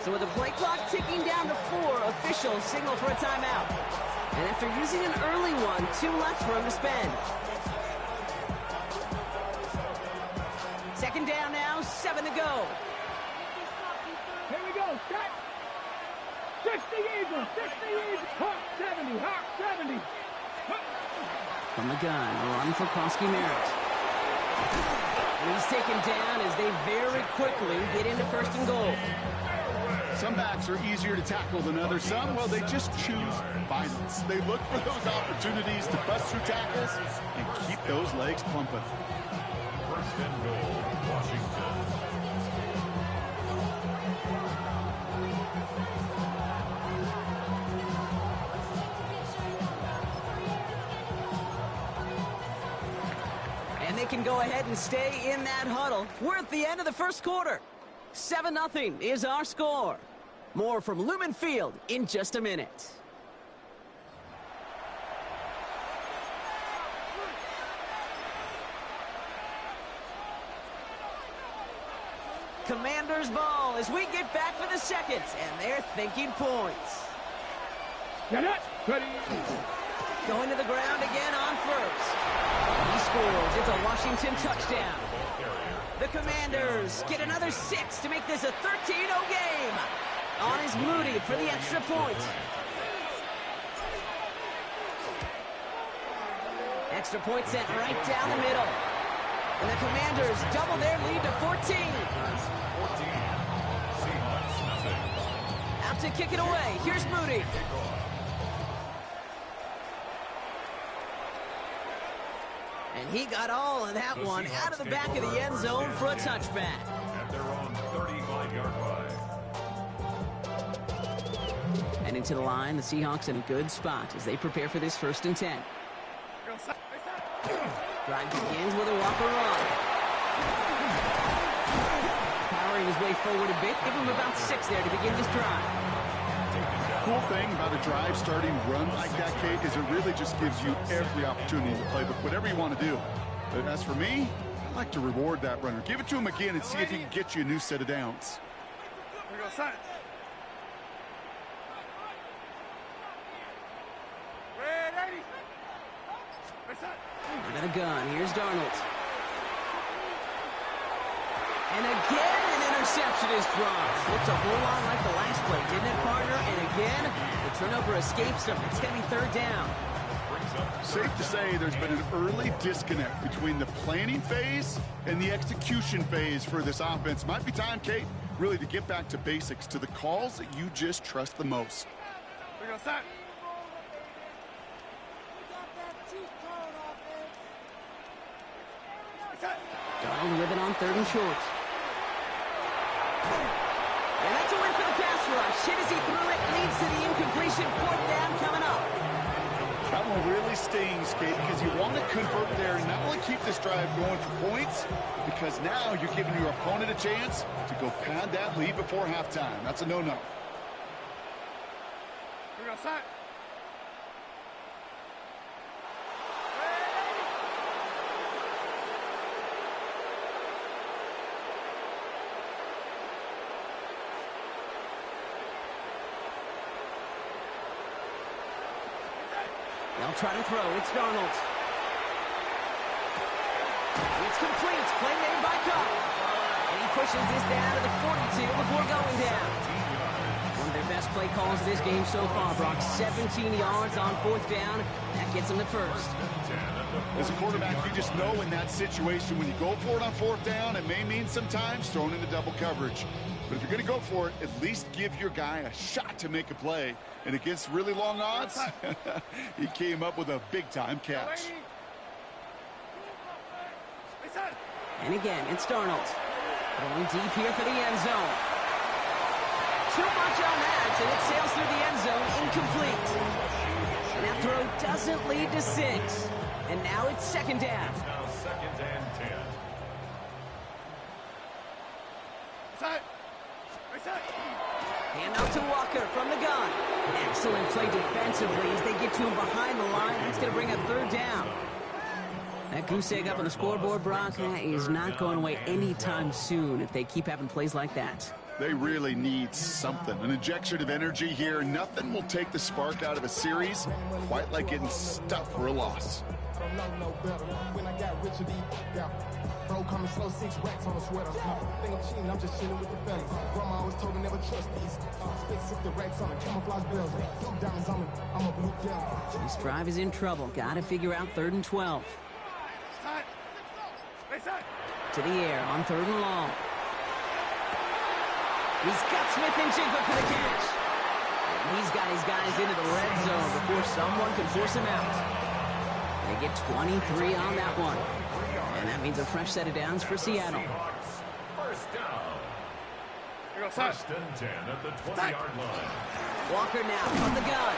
So with the play clock ticking down to 4, officials signal for a timeout. And after using an early one, 2 left for him to spend. Second down now, 7 to go. Here we go, set. 60 Eagles, 60 Eagles. Hawk 70, Hawk 70. From the gun, a run for Koski Merritt. And he's taken down as they very quickly get into first and goal. Some backs are easier to tackle than others. Some, well, they just choose violence. They look for those opportunities to bust through tackles and keep those legs pumping. First and goal, Washington. And they can go ahead and stay in that huddle. We're at the end of the first quarter. 7-0 is our score. More from Lumen Field in just a minute. Commanders ball as we get back for the second, and they're thinking points. Get it, ready. Going to the ground again on first. He scores. It's a Washington touchdown. The Commanders get another 6 to make this a 13-0 game. On is Moody for the extra point. Extra point sent right down the middle. And the Commanders double their lead to 14. Out to kick it away. Here's Moody. And he got all of that one out of the back of the end zone for a touchback. And they're on 35-yard line. And into the line, the Seahawks in a good spot as they prepare for this 1st and 10. Drive begins with a Walker run. Powering his way forward a bit. Give him about 6 there to begin this drive. Cool thing about a drive starting run like that, Kate, is it really just gives you every opportunity to play whatever you want to do. But as for me, I like to reward that runner. Give it to him again and see if he can get you a new set of downs. Here we go, set. Ready. Out of the gun. Here's Darnold. And again, an interception is dropped. Looked a whole lot like the last play, didn't it, partner? And again, the turnover escapes them. It's going to be 3rd down. Safe to say there's been an early disconnect between the planning phase and the execution phase for this offense. Might be time, Kate, really to get back to basics, to the calls that you just trust the most. Here we go, set. Darnold with it on 3rd and short. And that's a win for the pass rush. Hit as he threw it, leads to the incompletion. 4th down coming up. That one really stings, Kate, because you want to convert there and not only keep this drive going for points, because now you're giving your opponent a chance to go pad that lead before halftime. That's a no-no. Here we go, set. They'll try to throw. It's Darnold. It's complete. Play made by Cup. And he pushes this down to the 42 before going down. One of their best play calls of this game so far, Brock. 17 yards on 4th down. That gets them to 1st. As a quarterback, you just know in that situation when you go for it on 4th down, it may mean sometimes thrown into double coverage. But if you're going to go for it, at least give your guy a shot to make a play. And against really long odds, he came up with a big-time catch. And again, it's Darnold. Going deep here for the end zone. Too much on that, and it sails through the end zone, incomplete. And that throw doesn't lead to 6. And now it's 2nd down. It's now 2nd and 10. Hand out to Walker from the gun. Excellent play defensively as they get to him behind the line. That's going to bring up 3rd down. That goose egg up on the scoreboard, Brock, that is not going away anytime soon if they keep having plays like that. They really need something, an injection of energy here. Nothing will take the spark out of a series quite like getting stuck for a loss. When I got rich, bro coming slow, 6 racks on a sweater. Think I'm cheating, I'm just chilling with the fellas. Grandma always told me never trust these. Spent 60 racks on a camouflage bills. Blue diamonds on me, I'm a blue devil. This drive is in trouble. Got to figure out 3rd and 12. To the air on 3rd and long. He's got Smith and Jigba for the catch. And he's got his guys into the red zone before someone can force him out. They get 23 on that one. And that means a fresh set of downs for Seattle. First down. First and 10 at the 20-yard line. Walker now from the gun.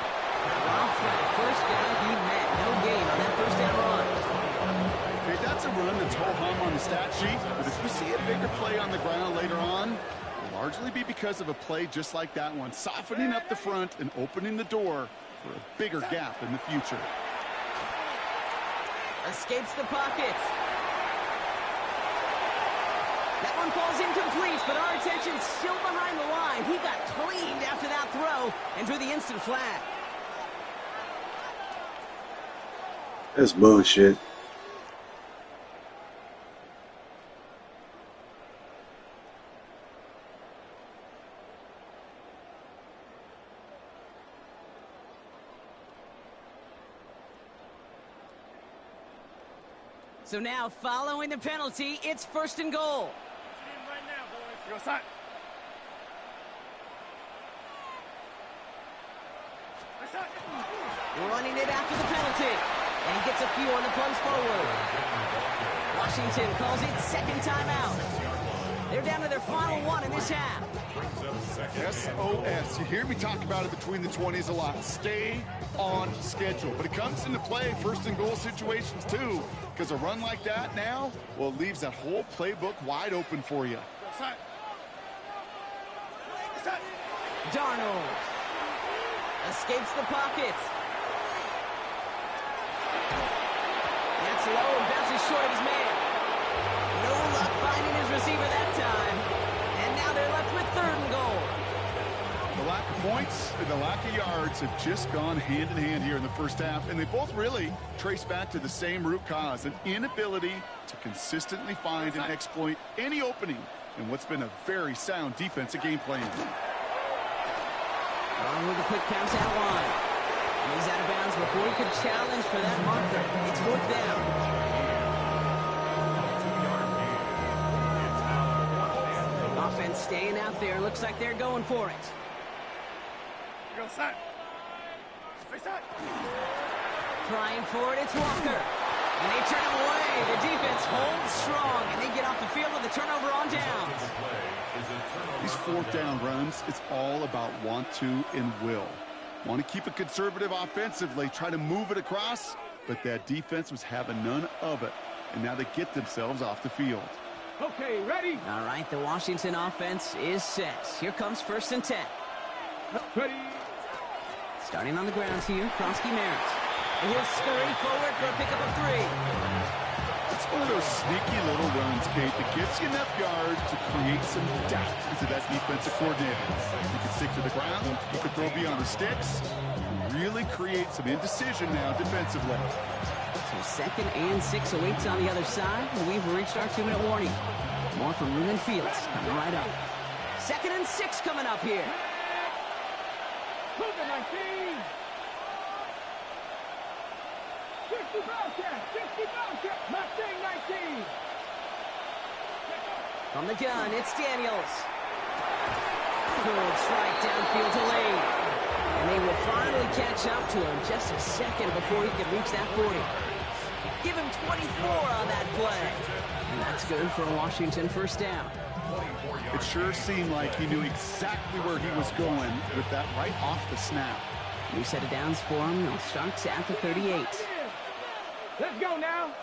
Dropped for the first guy he met. No gain on that first down run. Okay, that's a run that's ho-hum on the stat sheet, but if we see a bigger play on the ground later on, it'll largely be because of a play just like that one, softening up the front and opening the door for a bigger gap in the future. Escapes the pocket. That one falls incomplete, but our attention's still behind the line. He got cleaned after that throw and drew the instant flag. That's bullshit. So now, following the penalty, it's 1st and goal. Running it after the penalty. And gets a few on the plunge forward. Washington calls it 2nd timeout. They're down to their final one in this half. SOS. You hear me talk about it between the 20s a lot. Stay on schedule. But it comes into play 1st and goal situations too. Because a run like that now, well, it leaves that whole playbook wide open for you. Darnold escapes the pocket. That's low and bounces short of his man. No luck finding his receiver that time. And now they're left with 3rd and goal. The lack of points and the lack of yards have just gone hand in hand here in the first half, and they both really trace back to the same root cause, an inability to consistently find and exploit any opening in what's been a very sound defensive game plan. On with a quick pass out line. And he's out of bounds before he could challenge for that marker. It's 4th down. Offense staying out there. Looks like they're going for it. Trying for it, it's Walker. And they turn him away. The defense holds strong, and they get off the field with a turnover on downs. These 4th down runs, it's all about want to and will. Want to keep it conservative offensively, try to move it across, but that defense was having none of it. And now they get themselves off the field. Okay, ready? All right, the Washington offense is set. Here comes 1st and 10. Ready? Starting on the ground here, Kronsky Merritt. And he'll scurry forward for a pickup of 3. It's one of those sneaky little runs, Kate, that gets you enough yards to create some doubt into that defensive coordinator. You can stick to the ground, you can throw beyond the sticks, and really create some indecision now defensively. So 2nd and 6 awaits on the other side, and we've reached our 2-minute warning. More from Ruben Fields coming right up. 2nd and 6 coming up here. Cougar 19. 60 Bobcat, 60 Bobcat, Mustang 19. From the gun, it's Daniels. Good strike downfield to Lane. And they will finally catch up to him just a second before he could reach that 40. Give him 24 on that play. And that's good for a Washington 1st down. It sure seemed like he knew exactly where he was going with that right off the snap. New set of downs for him. They'll start at the 38. Let's go now.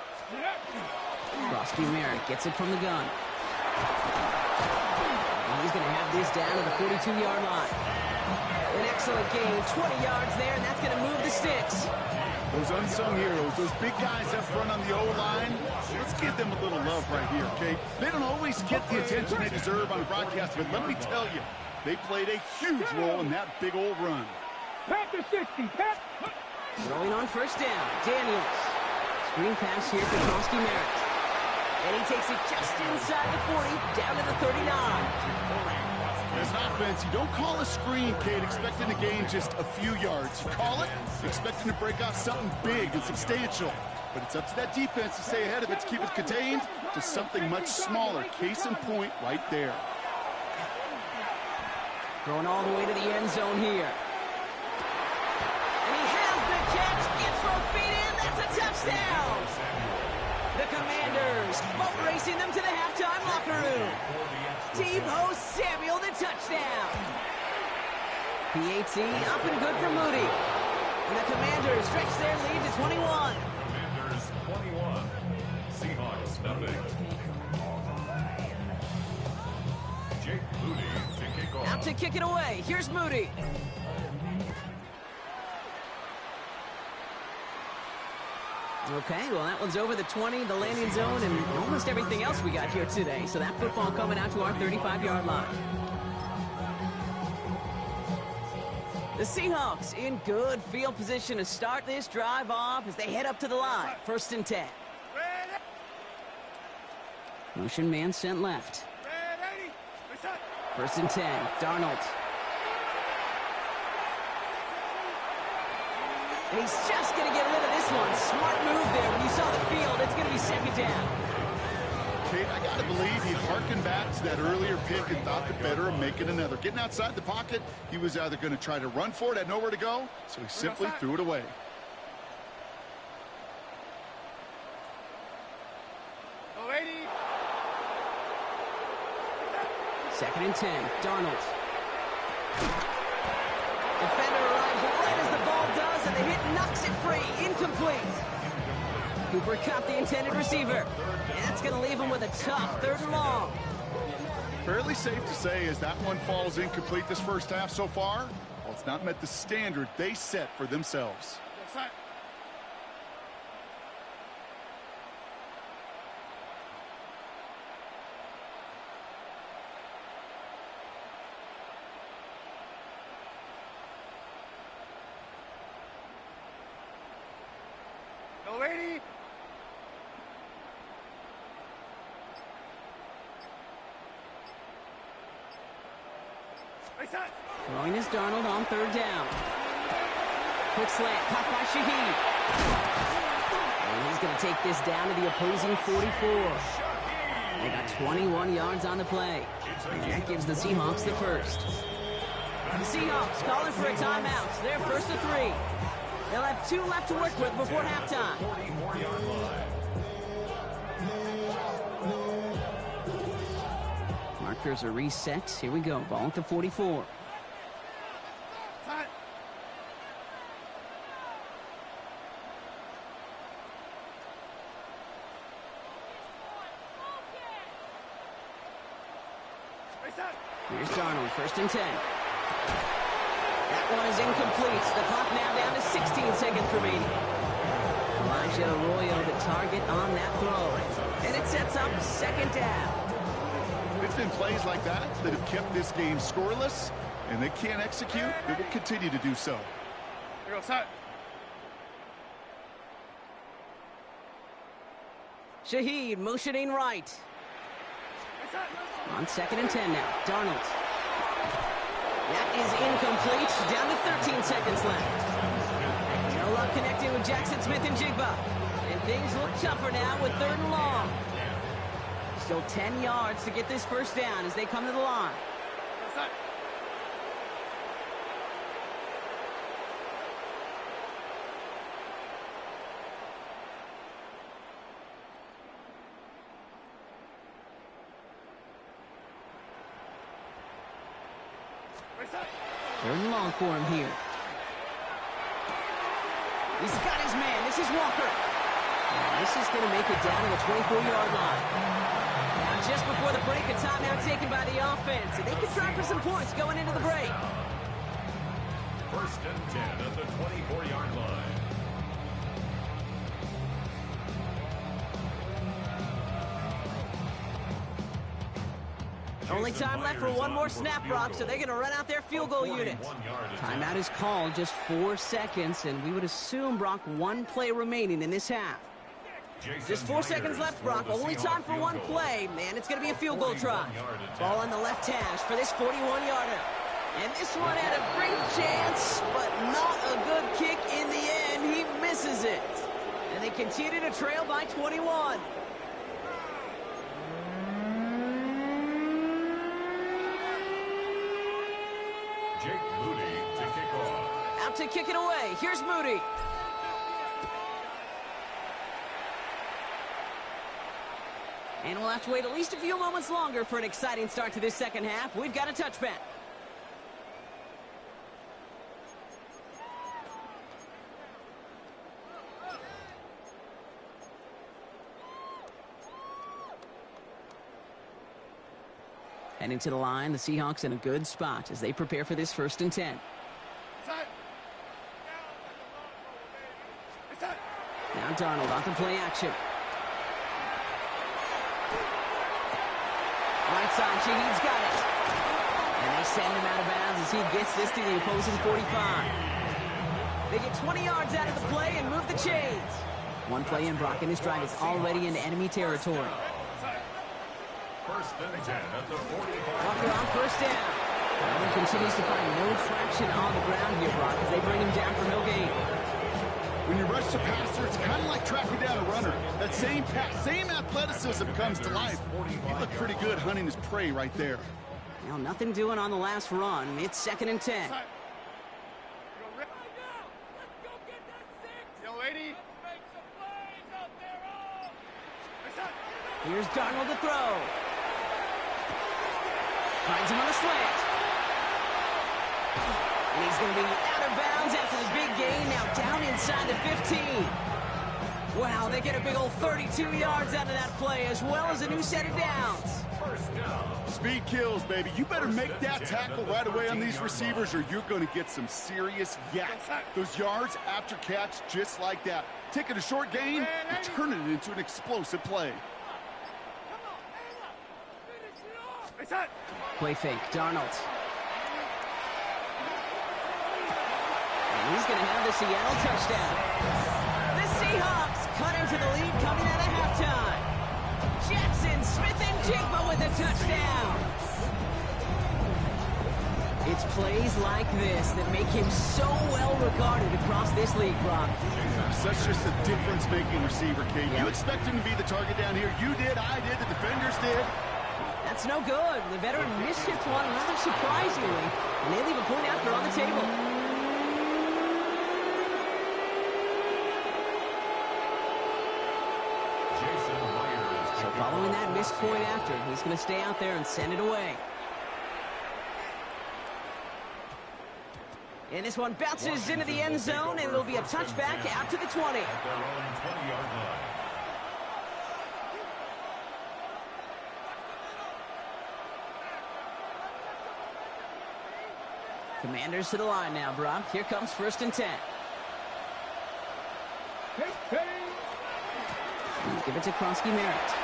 Kronsky Merritt gets it from the gun. And he's going to have this down to the 42-yard line. An excellent gain, 20 yards there, and that's going to move the sticks. Those unsung heroes, those big guys up front on the O-line, let's give them a little love right here, okay? They don't always get the attention they deserve on the broadcast, but let me tell you, they played a huge role in that big old run. Pat to 60. Pat. Throwing on first down, Daniels. Screen pass here for Koski Merritt. And he takes it just inside the 40, down to the 39. As an offense, you don't call a screen, Kate, expecting to gain just a few yards. You call it expecting to break off something big and substantial. But it's up to that defense to stay ahead of it, to keep it contained to something much smaller. Case in point right there. Going all the way to the end zone here. And he has the catch, gets both feet in, that's a touchdown! The Commanders boat racing them to the halftime locker room. Tebow Samuel, the touchdown. PAT up and good for Moody. And the Commanders stretch their lead to 21. Commanders 21, Seahawks nothing. Jake Moody to kick off. Out to kick it away. Here's Moody. Okay, well, that one's over the 20, the landing zone, and almost everything else we got here today. So that football coming out to our 35-yard line. The Seahawks in good field position to start this drive off as they head up to the line. 1st and 10. Motion man sent left. 1st and 10, Darnold. And he's just going to get rid of this one. Smart move there. When you saw the field, it's going to be 2nd down. Kate, I got to believe he harkened back to that earlier pick and thought the better of making another. Getting outside the pocket, he was either going to try to run for it, had nowhere to go, so he simply threw it away. Second and 10, Darnold. Defender arrives right as the ball does, and the hit knocks it free. Incomplete. Cooper Kupp, the intended receiver. And that's going to leave him with a tough 3rd and long. Fairly safe to say as that one falls incomplete this first half so far, well, it's not met the standard they set for themselves. Throwing is Darnold on 3rd down. Quick slant, caught by Shaheed. And he's going to take this down to the opposing 44. They got 21 yards on the play. And that gives the Seahawks the first. The Seahawks calling for a timeout. They're 1st and 3. They'll have 2 left to work with before halftime. 44-yard line. Markers are reset. Here we go. Ball at the 44. Here's Darnold, 1st and 10. That one is incomplete. The clock now down to 16 seconds remaining. Elijah Arroyo, the target on that throw. And it sets up 2nd down. It's been plays like that that have kept this game scoreless, and they can't execute. They will continue to do so. Here goes hot. Shaheed motioning right. On 2nd and 10 now. Darnold. That is incomplete. Down to 13 seconds left. No luck connecting with Jackson Smith and Jigba. And things look tougher now with 3rd and long. Still 10 yards to get this first down as they come to the line. Third and long for him here. He's got his man. This is Walker. And this is going to make it down to the 24-yard line. Now, just before the break, a timeout taken by the offense. And they can try for some points going into the break. 1st and 10 at the 24-yard line. Only time left for one more snap, Brock, so they're going to run out their field goal unit. Timeout is called, just 4 seconds, and we would assume, Brock, 1 play remaining in this half. Just 4 seconds left, Brock. Only time for 1 play. Man, it's going to be a field goal try. Ball on the left hash for this 41-yarder. And this one had a great chance, but not a good kick in the end. He misses it. And they continue to trail by 21. Out to kick it away. Here's Moody. And we'll have to wait at least a few moments longer for an exciting start to this second half. We've got a touchback. Heading to the line, the Seahawks in a good spot as they prepare for this 1st and 10. Now Darnold off the play action. Right side, Shaheed's got it. And they send him out of bounds as he gets this to the opposing 45. They get 20 yards out of the play and move the chains. 1 play in, Brock, and this drive is already in enemy territory. 1st and 10 at the 45. Walker on 1st down. Well, he continues to find no traction on the ground here, Brock, as they bring him down for no gain. When you rush the passer, it's kind of like tracking down a runner. That same athleticism comes to life. He looked pretty good hunting his prey right there. Well, nothing doing on the last run. It's 2nd and 10. Here's Darnold to throw. Finds him on a slant. And he's going to be out of bounds after the big gain. Now down inside the 15. Wow, they get a big old 32 yards out of that play, as well as a new set of downs. Speed kills, baby. You better make that tackle right away on these receivers, or you're going to get some serious yaks. Those yards after catch, just like that. Taking a short gain and turning it into an explosive play. Play fake, Darnold. And he's going to have the Seattle touchdown. The Seahawks cut into the lead coming out of halftime. Jackson Smith-Njigba with a touchdown. It's plays like this that make him so well regarded across this league, Brock. Such just a difference-making receiver, Kate. You expect him to be the target down here. You did, I did, the defenders did. That's no good. The veteran misshifts one rather surprisingly, and they leave a point after on the table. So following that missed point after, he's going to stay out there and send it away. And this one bounces into the end zone, and it'll be a touchback out to the 20. At their own 20-yard line. Commanders to the line now, Brock. Here comes 1st and 10. Give it to Kronsky Merritt.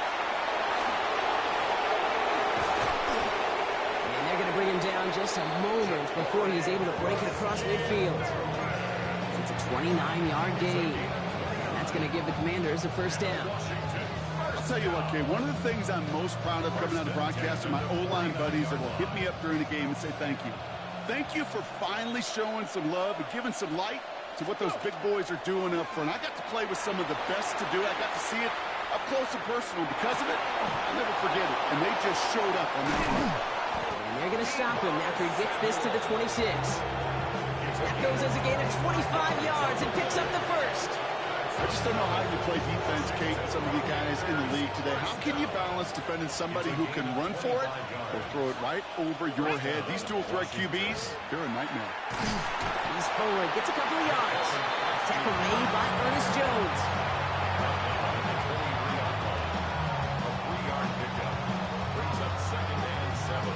And they're going to bring him down just a moment before he's able to break it across midfield. It's a 29-yard gain. And that's going to give the Commanders a 1st down. I'll tell you what, Kay, one of the things I'm most proud of coming out of broadcast are my O-line buddies that will hit me up during the game and say thank you. Thank you for finally showing some love and giving some light to what those big boys are doing up front. I got to play with some of the best to do it. I got to see it up close and personal. Because of it, I'll never forget it. And they just showed up on that one. And they're going to stop him after he gets this to the 26. That goes as a gain of 25 yards and picks up the 1st. I just don't know how you play defense, Kate, and some of the guys in the league today. How can you balance defending somebody who can run for it or throw it right over your head? These dual threat QBs, they're a nightmare. He's forward, gets a couple of yards. Tackle made by Ernest Jones. A 3-yard pickup brings up 2nd and 7.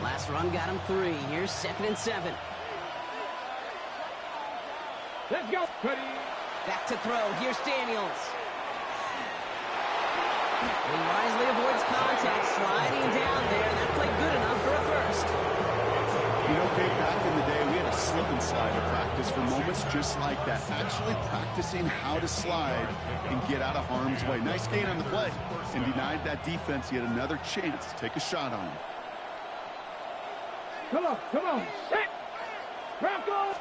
Last run got him 3. Here's 2nd and 7. Let's go. Ready. Back to throw. Here's Daniels. And he wisely avoids contact, sliding down there. That played good enough for a first. You know, Kate, back in the day, we had a slip and slide at practice for moments just like that. Actually practicing how to slide and get out of harm's way. Nice gain on the play. And denied that defense yet another chance to take a shot on him. Come on, come on. Set. Bronco.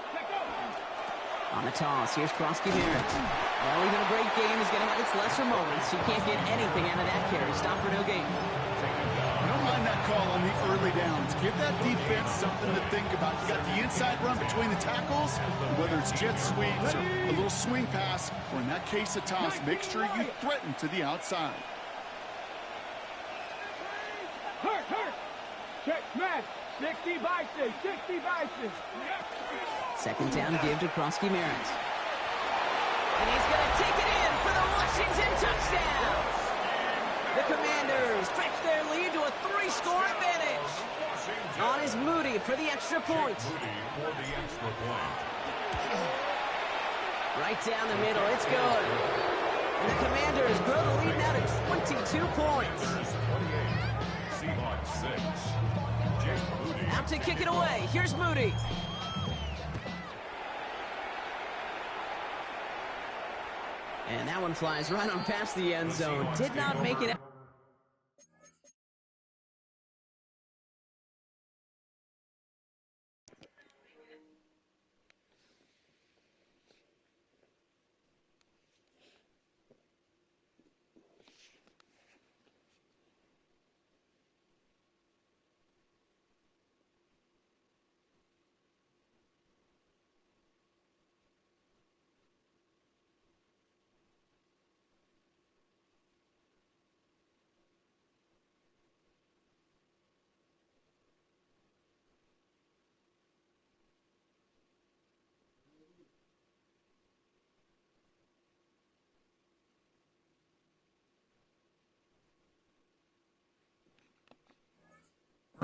On the toss, here's Krosky Merritt. Well, even a great game is going to have its lesser moments. You can't get anything out of that carry. Stop for no gain. I don't mind that call on the early downs. Give that defense something to think about. You got the inside run between the tackles, whether it's jet sweeps or a little swing pass, or in that case a toss, make sure you threaten to the outside. Hurt. Check smash. 60 by 6. 60 by 6. Second down give to Krosky Merritt. And he's going to take it in for the Washington touchdown. The Commanders stretch their lead to a 3-score advantage. On is Moody for the extra point. Right down the middle, it's good. And the Commanders grow the lead now to 22 points. Seahawks 6. Out to kick it away. Here's Moody. And that one flies right on past the end zone. Did not make it out.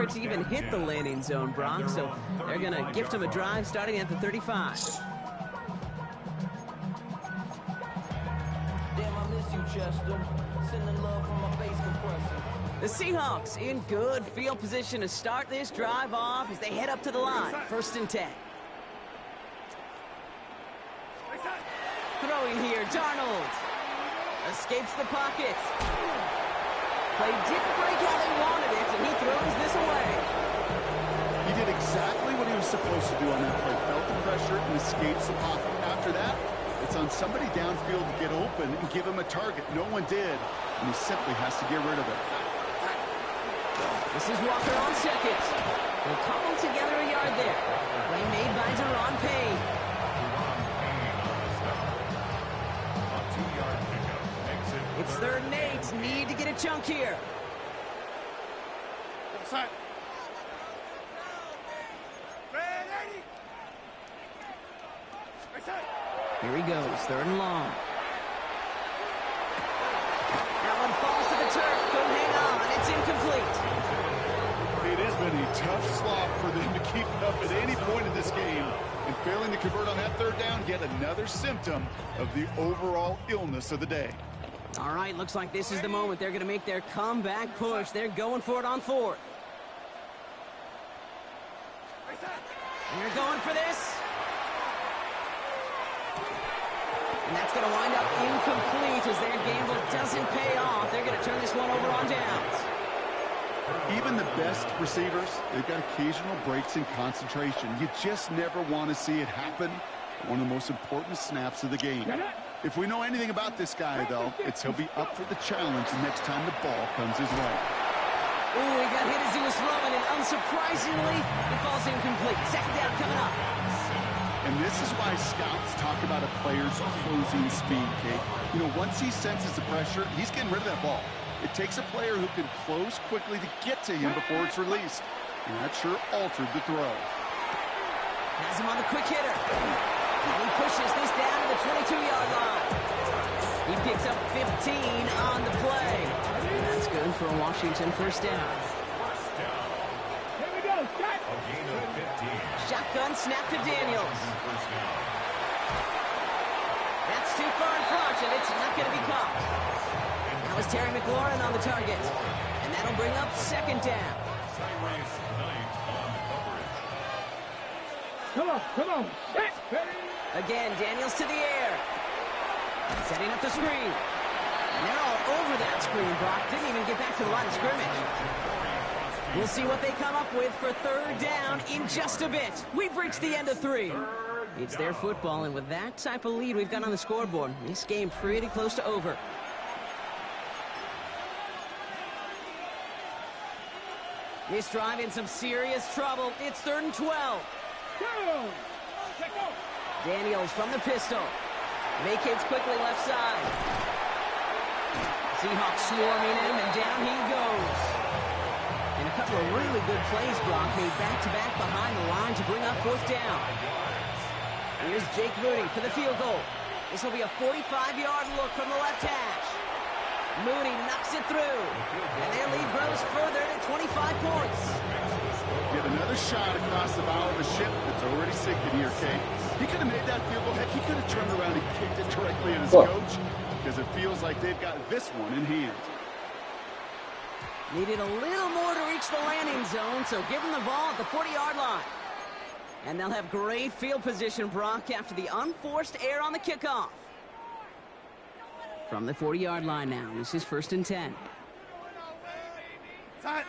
To even hit the landing zone, Brock, so they're going to gift him a drive starting at the 35. Damn, I miss you, Chester. Sending love from my face compressor. The Seahawks in good field position to start this drive off as they head up to the line. 1st and 10. Throwing here, Darnold. Escapes the pocket. Play didn't break how they wanted it, and he throws this away. He did exactly what he was supposed to do on that play. Felt the pressure and escapes the pocket. After that, it's on somebody downfield to get open and give him a target. No one did, and he simply has to get rid of it. This is Walker on second. They'll cobble together a yard there. Play made by Deron Payne. It's 3rd and 8. Need to get a chunk here. Here he goes. 3rd and long. That one falls to the turf. Couldn't hang on. It's incomplete. It has been a tough slog for them to keep up at any point in this game. And failing to convert on that 3rd down, yet another symptom of the overall illness of the day. All right, looks like this is the moment they're going to make their comeback push. They're going for it on 4th. And they're going for this. And that's going to wind up incomplete as their gamble doesn't pay off. They're going to turn this one over on downs. Even the best receivers, they've got occasional breaks in concentration. You just never want to see it happen. One of the most important snaps of the game. If we know anything about this guy, though, it's he'll be up for the challenge the next time the ball comes his way. Ooh, he got hit as he was throwing, and unsurprisingly, it falls incomplete. 2nd down coming up. And this is why scouts talk about a player's closing speed, Kate. You know, once he senses the pressure, he's getting rid of that ball. It takes a player who can close quickly to get to him before it's released. And that sure altered the throw. Has him on the quick hitter. And he pushes this down to the 22-yard line. He picks up 15 on the play. And that's good for a Washington 1st down. Here we go. Set. Shotgun snap to Daniels. That's too far in front, and it's not going to be caught. Now has Terry McLaurin on the target. And that'll bring up second down. Tyrese Knight on coverage. Come on. Set, ready. Again, Daniels to the air. Setting up the screen. And they're all over that screen. Brock didn't even get back to the line of scrimmage. We'll see what they come up with for third down in just a bit. We've reached the end of 3. It's their football, and with that type of lead we've got on the scoreboard, this game pretty close to over. This drive in some serious trouble. It's 3rd and 12. Go. Daniels from the pistol. Vacates quickly left side. Seahawks swarming him, and down he goes. And a couple of really good plays, Brock, made back-to-back behind the line to bring up 4th down. Here's Jake Moody for the field goal. This will be a 45-yard look from the left hash. Moody knocks it through, and their lead grows further to 25 points. Get another shot across the bow of a ship that's already sinking here, Kate. He could have made that field goal. Heck, he could have turned around and kicked it directly at his coach, because it feels like they've got this one in hand. Needed a little more to reach the landing zone, so give them the ball at the 40-yard line. And they'll have great field position, Brock, after the unforced error on the kickoff. From the 40-yard line now, this is 1st and 10. Time.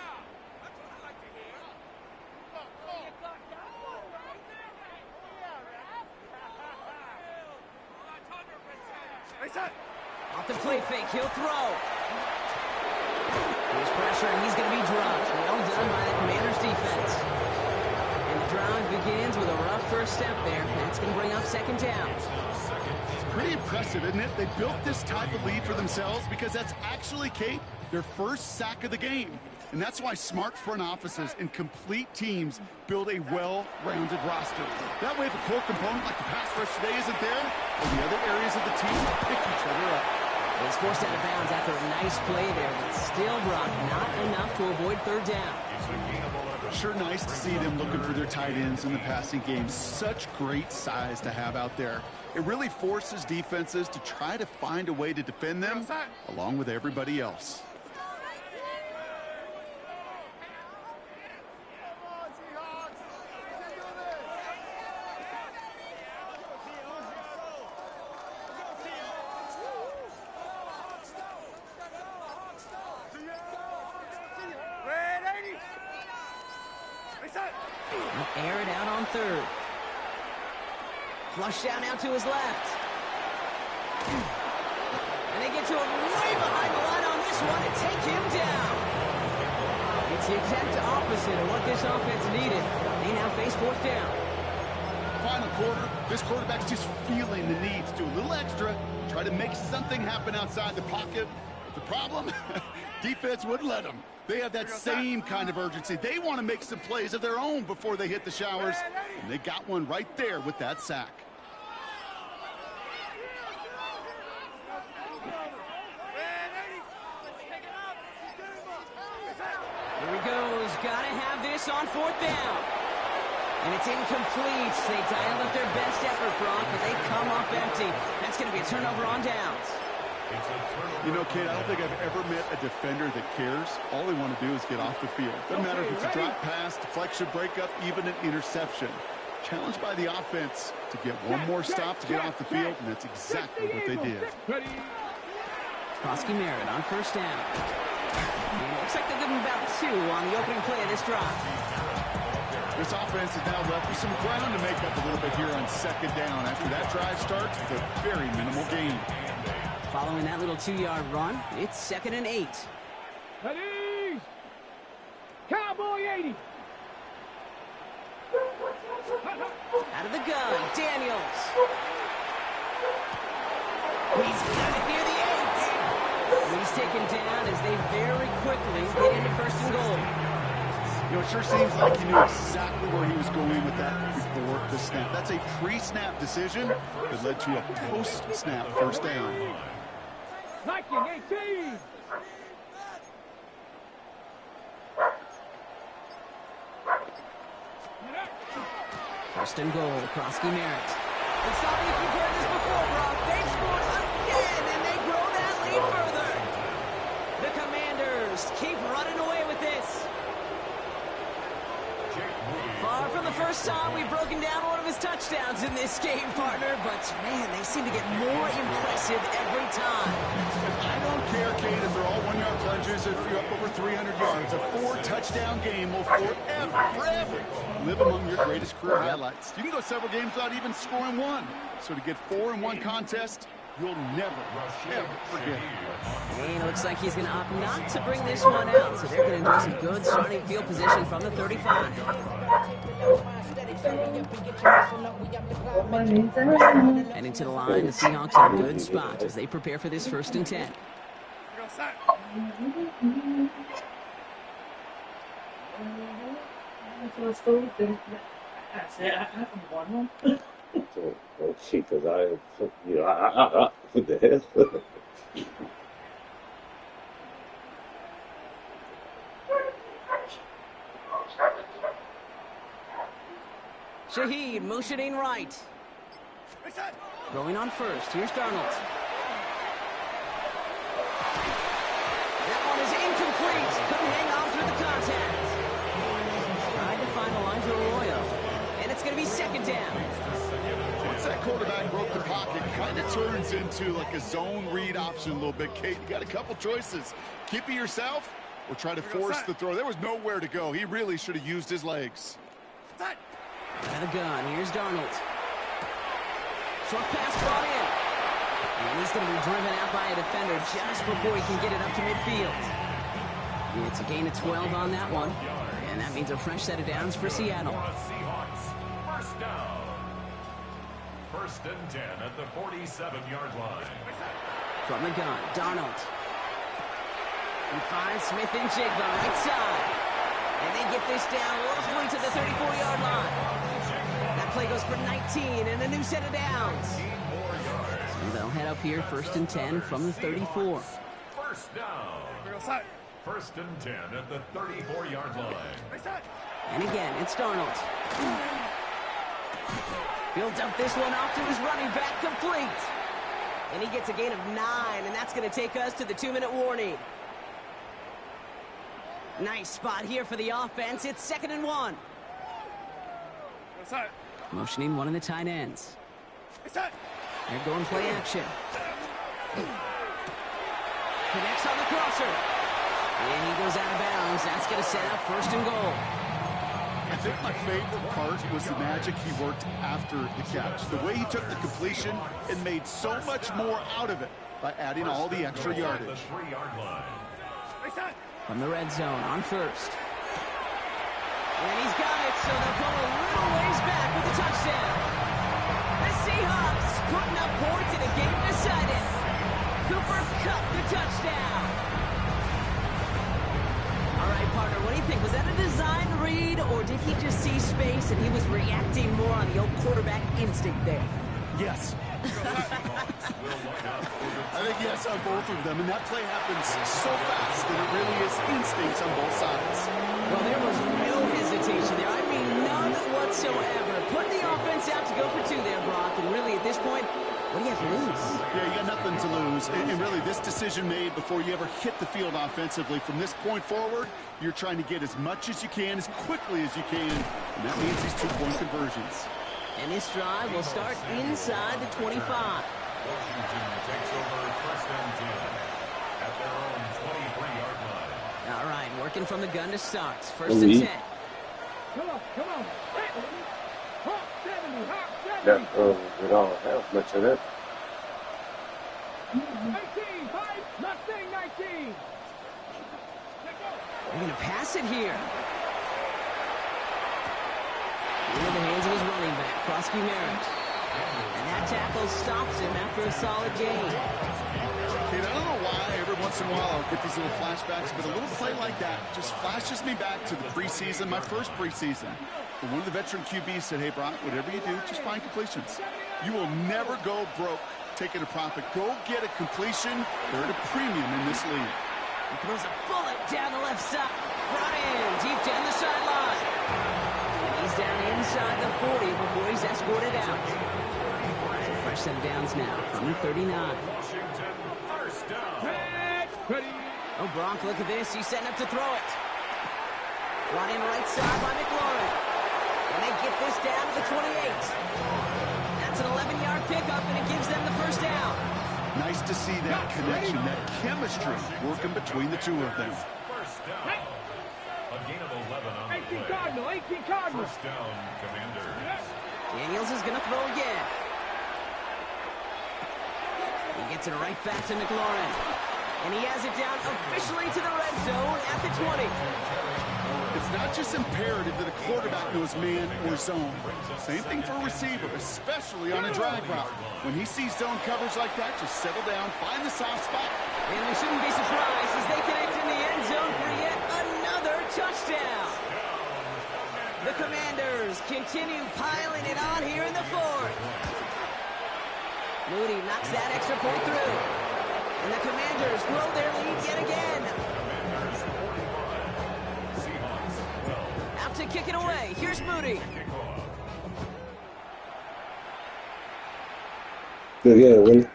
Off the play fake, he'll throw. There's pressure, and he's going to be dropped. Well done by the Commanders' defense. And the drive begins with a rough first step there. That's going to bring up 2nd down. It's pretty impressive, isn't it? They built this type of lead for themselves because that's actually, Kate, their first sack of the game. And that's why smart front offices and complete teams build a well-rounded roster. That way, if a core component like the pass rush today isn't there, well, the other areas of the team pick each other up. He's forced out of bounds after a nice play there, but still, Brock, not enough to avoid 3rd down. Sure nice to see them looking for their tight ends in the passing game. Such great size to have out there. It really forces defenses to try to find a way to defend them along with everybody else. Air it out on 3rd. Flush down now to his left. And they get to him way behind the line on this one and take him down. It's the exact opposite of what this offense needed. They now face 4th down. Final quarter, this quarterback's just feeling the need to do a little extra, try to make something happen outside the pocket. The problem? Defense wouldn't let them. They have that same kind of urgency. They want to make some plays of their own before they hit the showers, and they got one right there with that sack. Here he goes. Got to have this on 4th down. And it's incomplete. They dialed up their best effort, Brock, but they come up empty. That's going to be a turnover on downs. You know, kid, I don't think I've ever met a defender that cares. All they want to do is get off the field. Doesn't matter if it's a drop pass, deflection, breakup, even an interception. Challenged by the offense to get one more stop to get off the field, and that's exactly what they did. Krosky Merritt on 1st down. And it looks like they'll give him about 2 on the opening play of this drive. This offense is now left with some ground to make up a little bit here on 2nd down after that drive starts with a very minimal gain. Following that little 2-yard run, it's 2nd and 8. Ready? Cowboy 80. Out of the gun, Daniels. He's got it near the 8. And he's taken down as they very quickly get into 1st and goal. You know, it sure seems like he knew exactly where he was going with that before the snap. That's a pre-snap decision that led to a post-snap 1st down. Viking 18. First and goal, Krosky Merritt. And Salvi, if you've heard this before, Brock, they've scored again, and they grow that lead further. first. Keep running away with this. Far from the first time we've broken down one of his touchdowns in this game, partner. But, man, they seem to get more impressive every time. I don't care, Kate, if they're all one-yard plunges, if you're up over 300 yards. A 4-touchdown game will forever live among your greatest career highlights. You can go several games without even scoring one. So to get 4 in one contest, you'll never, ever forget it. And it looks like he's going to opt not to bring this one out. So they're going to enjoy some good starting field position from the 35. Heading to the line, the Seahawks in a good spot as they prepare for this 1st and 10. Oh, shit, because what the hell? Shaheed motioning right. Going on first. Here's Darnold. That one is incomplete. Couldn't hang on through the contact. Tried to find Elijah Arroyo. And it's going to be 2nd down. Once that quarterback broke the pocket, kind of turns into like a zone read option a little bit. Kate, you got a couple choices. Keep it yourself or try to force the throw. There was nowhere to go. He really should have used his legs. Out of the gun. Here's Darnold. Short pass brought in. And he's going to be driven out by a defender just before he can get it up to midfield. And it's a gain of 12 on that one. And that means a fresh set of downs for Seattle. First down. 1st and 10 at the 47-yard line. From the gun, Darnold. He finds Smith and Jigba right side. And they get this down roughly to the 34-yard line. That play goes for 19 and a new set of downs. So they'll head up here 1st and 10 from the 34. First down. 1st and 10 at the 34-yard line. And again, it's Darnold. He'll dump this one off to his running back, complete. And he gets a gain of 9, and that's going to take us to the 2-minute warning. Nice spot here for the offense. It's 2nd and 1. Motioning one of the tight ends. They're going play action. Connects on the crosser. And he goes out of bounds. That's going to set up 1st and goal. I think my favorite part was the magic he worked after the catch. The way he took the completion and made so much more out of it by adding all the extra yardage. From the red zone on 1st. And he's got it, so they'll go a little ways back with the touchdown. The Seahawks putting up points in a game decided. Cooper Kupp the touchdown. All right, partner, what do you think? Was that a design read, or did he just see space and he was reacting more on the old quarterback instinct there? Yes. I think yes on both of them, and that play happens so fast that it really is instincts on both sides. Well, there was no hesitation there. I mean, none whatsoever. Putting the offense out to go for 2 there, Brock, and really at this point, what do you have to lose? Yeah, you got nothing to lose. And really, this decision made before you ever hit the field offensively. From this point forward, you're trying to get as much as you can, as quickly as you can. And that means these 2-point conversions. And this drive will start inside the 25. Washington takes over 1st and 10 at their own 23-yard line. All right, working from the gun to start. 1st and 10. Come on. Hawk 70, Hawk 70. That, we don't have much of that. 19, 5, nothing, 19. They're going to pass it here. Into the hands of his running back, Krosky Merritt. And that tackle stops him after a solid gain. Kate, I don't know why every once in a while I'll get these little flashbacks, but a little play like that just flashes me back to the preseason, my first preseason. When one of the veteran QBs said, hey, Brock, whatever you do, just find completions. You will never go broke taking a profit. Go get a completion. They're at a premium in this league. He throws a bullet down the left side. Brought in deep down the sideline. And he's down inside the 40 before he's escorted out. It's a fresh set of downs now from the 39. Washington, first down. Ready. Oh, Bronk, look at this. He's setting up to throw it. Running right side by McLaurin. And they get this down to the 28. That's an 11-yard pickup, and it gives them the first down. Nice to see that connection, that chemistry working between the two of them. First down. A gain of 11 on the 18 play. Cardinal, 18 Cardinal. First down, Commanders. Daniels is going to throw again. He gets it right back to McLaurin. And he has it down officially to the red zone at the 20. It's not just imperative that a quarterback knows man or zone. Same thing for a receiver, especially on a drag route. When he sees zone coverage like that, just settle down, find the soft spot. And we shouldn't be surprised as they connect in the end zone for yet another touchdown. The Commanders continue piling it on here in the fourth. Moody knocks that extra point through. And the Commanders grow their lead yet again. Commanders 45. Seahawks 12. Out to kick it away. Here's Moody. Kickoff. Good game, Willie.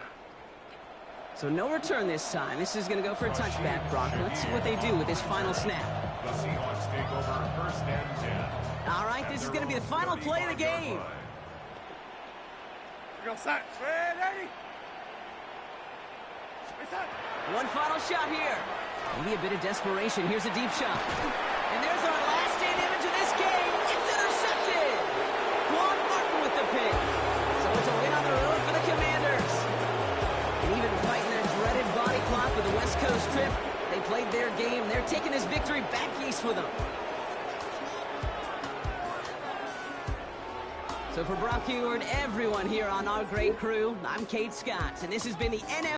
So no return this time. This is going to go for a touchback, Brock. Let's see what they do with this final snap. The Seahawks take over first and 10. All right, this is going to be the final play of the game. One final shot here. Maybe a bit of desperation. Here's a deep shot. And there's our last stand image of this game. It's intercepted. Quan Martin with the pick. So it's a win on the road for the Commanders. And even fighting their dreaded body clock with the West Coast trip, they played their game. They're taking this victory back east with them. So for Brock Heward, everyone here on our great crew, I'm Kate Scott, and this has been the NFL